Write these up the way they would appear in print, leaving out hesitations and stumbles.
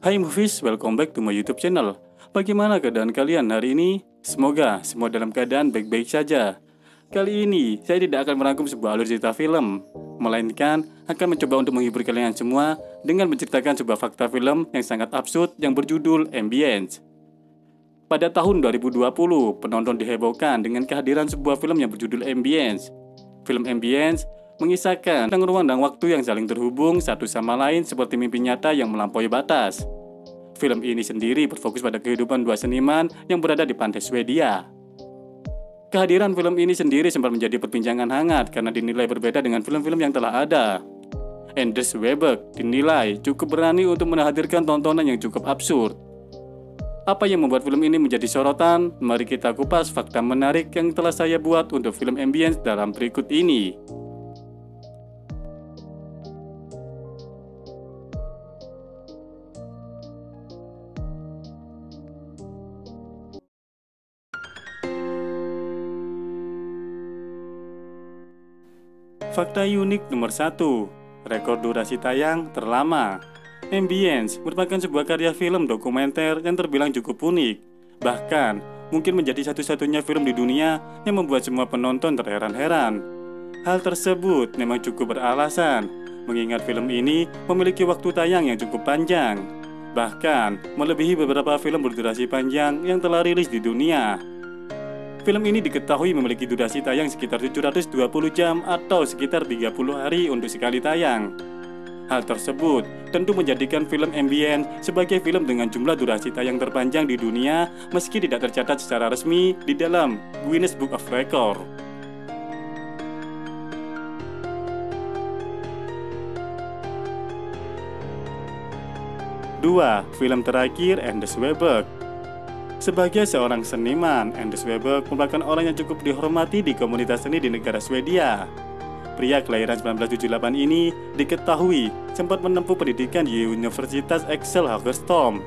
Hai Movies, welcome back to my YouTube channel. Bagaimana keadaan kalian hari ini? Semoga semua dalam keadaan baik-baik saja. Kali ini, saya tidak akan merangkum sebuah alur cerita film, melainkan akan mencoba untuk menghibur kalian semua dengan menceritakan sebuah fakta film yang sangat absurd yang berjudul Ambience. Pada tahun 2020, penonton dihebohkan dengan kehadiran sebuah film yang berjudul Ambience. Film Ambience mengisahkan tentang ruang dan waktu yang saling terhubung satu sama lain seperti mimpi nyata yang melampaui batas. Film ini sendiri berfokus pada kehidupan dua seniman yang berada di pantai Swedia. Kehadiran film ini sendiri sempat menjadi perbincangan hangat karena dinilai berbeda dengan film-film yang telah ada. Anders Weberg dinilai cukup berani untuk menghadirkan tontonan yang cukup absurd. Apa yang membuat film ini menjadi sorotan? Mari kita kupas fakta menarik yang telah saya buat untuk film Ambience dalam berikut ini. Fakta unik nomor 1, rekor durasi tayang terlama. Ambience merupakan sebuah karya film dokumenter yang terbilang cukup unik. Bahkan, mungkin menjadi satu-satunya film di dunia yang membuat semua penonton terheran-heran. Hal tersebut memang cukup beralasan, mengingat film ini memiliki waktu tayang yang cukup panjang. Bahkan, melebihi beberapa film berdurasi panjang yang telah rilis di dunia. Film ini diketahui memiliki durasi tayang sekitar 720 jam atau sekitar 30 hari untuk sekali tayang. Hal tersebut tentu menjadikan film Ambience sebagai film dengan jumlah durasi tayang terpanjang di dunia meski tidak tercatat secara resmi di dalam Guinness Book of Record. Dua, film terakhir Anders Weberg. Sebagai seorang seniman, Anders Weberg merupakan orang yang cukup dihormati di komunitas seni di negara Swedia. Pria kelahiran 1978 ini diketahui sempat menempuh pendidikan di Universitas Axel Hagerstorm.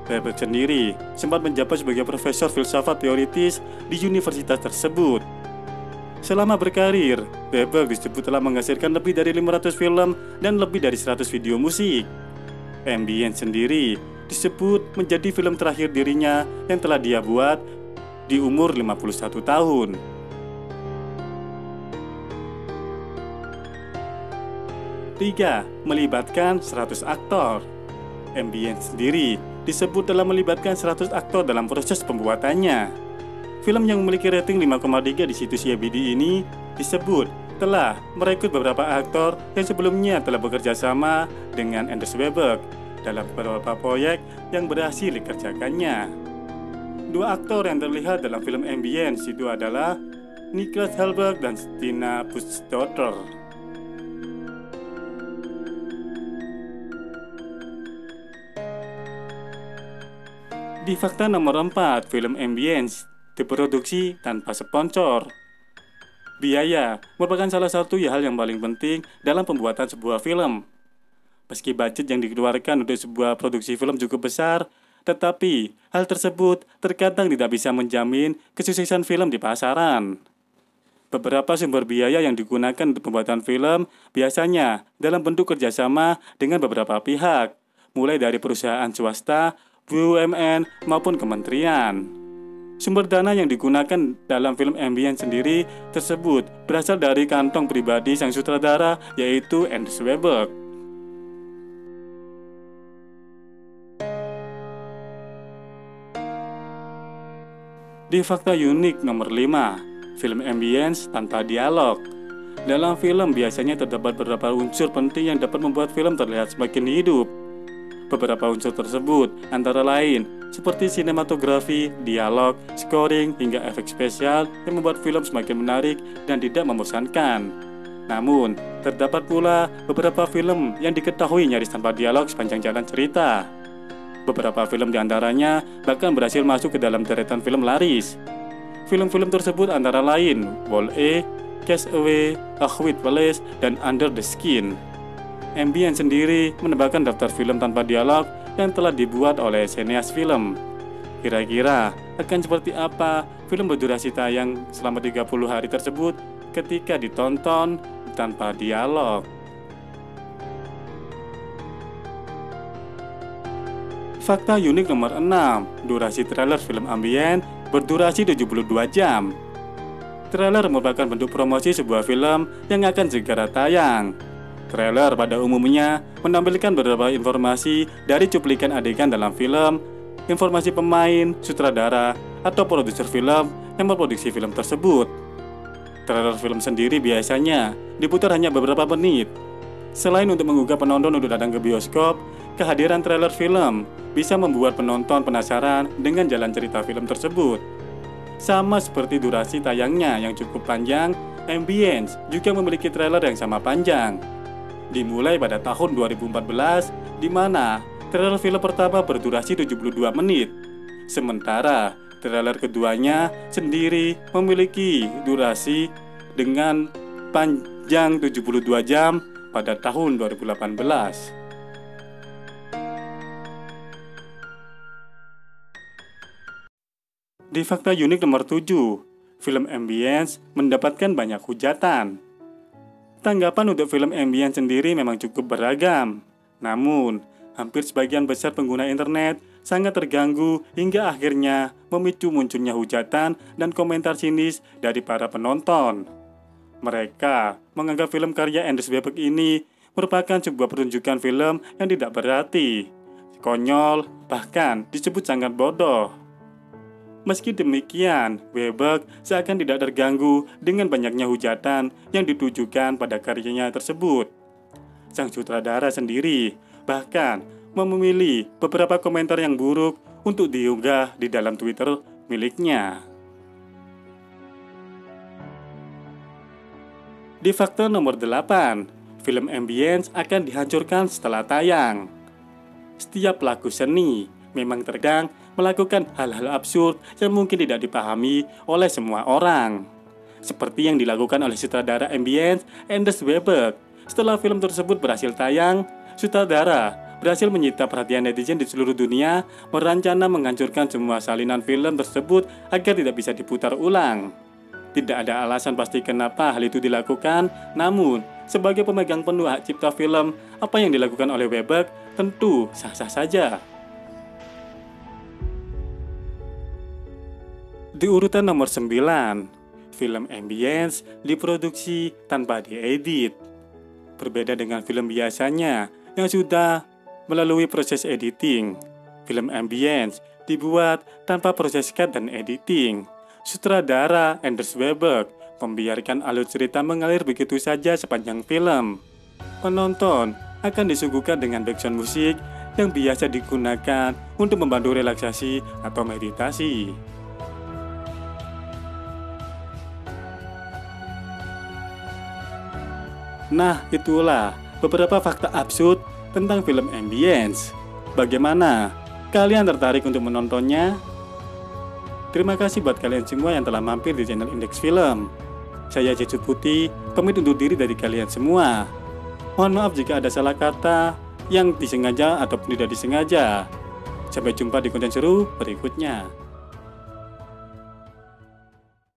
Weberg sendiri sempat menjabat sebagai profesor filsafat teoritis di universitas tersebut. Selama berkarir, Weberg disebut telah menghasilkan lebih dari 500 film dan lebih dari 100 video musik. Ambience sendiri disebut menjadi film terakhir dirinya yang telah dia buat di umur 51 tahun. Tiga, melibatkan 100 aktor. Ambience sendiri disebut telah melibatkan 100 aktor dalam proses pembuatannya. Film yang memiliki rating 5,3 di situs IMDb ini disebut telah merekrut beberapa aktor yang sebelumnya telah bekerja sama dengan Anders Weberg dalam beberapa proyek yang berhasil dikerjakannya. Dua aktor yang terlihat dalam film Ambience itu adalah Niklas Hallberg dan Stina Buschdotter. Di fakta nomor 4, film Ambience diproduksi tanpa sponsor. Biaya merupakan salah satu hal yang paling penting dalam pembuatan sebuah film. Meski budget yang dikeluarkan untuk sebuah produksi film cukup besar, tetapi hal tersebut terkadang tidak bisa menjamin kesuksesan film di pasaran. Beberapa sumber biaya yang digunakan untuk pembuatan film biasanya dalam bentuk kerjasama dengan beberapa pihak, mulai dari perusahaan swasta, BUMN, maupun kementerian. Sumber dana yang digunakan dalam film Ambience sendiri tersebut berasal dari kantong pribadi sang sutradara, yaitu Anders Weberg. Di fakta unik nomor 5, film Ambience tanpa dialog. Dalam film biasanya terdapat beberapa unsur penting yang dapat membuat film terlihat semakin hidup. Beberapa unsur tersebut antara lain seperti sinematografi, dialog, scoring, hingga efek spesial yang membuat film semakin menarik dan tidak membosankan. Namun, terdapat pula beberapa film yang diketahui nyaris tanpa dialog sepanjang jalan cerita. Beberapa film diantaranya bahkan berhasil masuk ke dalam deretan film laris. Film-film tersebut antara lain Wall-E, Castaway, A Quiet Place, dan Under the Skin. Ambience sendiri menambahkan daftar film tanpa dialog yang telah dibuat oleh sineas film. Kira-kira akan seperti apa film berdurasi tayang selama 30 hari tersebut ketika ditonton tanpa dialog? Fakta unik nomor 6, durasi trailer film ambien berdurasi 72 jam. Trailer merupakan bentuk promosi sebuah film yang akan segera tayang. Trailer pada umumnya menampilkan beberapa informasi dari cuplikan adegan dalam film, informasi pemain, sutradara, atau produser film yang memproduksi film tersebut. Trailer film sendiri biasanya diputar hanya beberapa menit. Selain untuk menggugah penonton untuk datang ke bioskop, kehadiran trailer film bisa membuat penonton penasaran dengan jalan cerita film tersebut. Sama seperti durasi tayangnya yang cukup panjang, Ambience juga memiliki trailer yang sama panjang. Dimulai pada tahun 2014, di mana trailer film pertama berdurasi 72 menit. Sementara trailer keduanya sendiri memiliki durasi dengan panjang 72 jam pada tahun 2018. Di fakta unik nomor 7, film Ambience mendapatkan banyak hujatan. Tanggapan untuk film Ambience sendiri memang cukup beragam. Namun, hampir sebagian besar pengguna internet sangat terganggu hingga akhirnya memicu munculnya hujatan dan komentar sinis dari para penonton. Mereka menganggap film karya Andrew Webber ini merupakan sebuah pertunjukan film yang tidak berarti, konyol, bahkan disebut sangat bodoh. Meski demikian, Webber seakan tidak terganggu dengan banyaknya hujatan yang ditujukan pada karyanya tersebut. Sang sutradara sendiri bahkan memilih beberapa komentar yang buruk untuk diunggah di dalam Twitter miliknya. Di fakta nomor 8, film Ambience akan dihancurkan setelah tayang. Setiap pelaku seni memang terkadang melakukan hal-hal absurd yang mungkin tidak dipahami oleh semua orang. Seperti yang dilakukan oleh sutradara Ambience, Andrew Webber. Setelah film tersebut berhasil tayang, sutradara berhasil menyita perhatian netizen di seluruh dunia, berencana menghancurkan semua salinan film tersebut agar tidak bisa diputar ulang. Tidak ada alasan pasti kenapa hal itu dilakukan, namun sebagai pemegang penuh hak cipta film, apa yang dilakukan oleh Webber tentu sah-sah saja. Di urutan nomor 9, film Ambience diproduksi tanpa diedit. Berbeda dengan film biasanya yang sudah melalui proses editing, film Ambience dibuat tanpa proses cut dan editing. Sutradara Andrew Webber membiarkan alur cerita mengalir begitu saja sepanjang film. Penonton akan disuguhkan dengan background musik yang biasa digunakan untuk membantu relaksasi atau meditasi. Nah, itulah beberapa fakta absurd tentang film Ambience. Bagaimana? Kalian tertarik untuk menontonnya? Terima kasih buat kalian semua yang telah mampir di channel Indeks Film. Saya Jesut Putih, pamit undur diri dari kalian semua. Mohon maaf jika ada salah kata yang disengaja ataupun tidak disengaja. Sampai jumpa di konten seru berikutnya.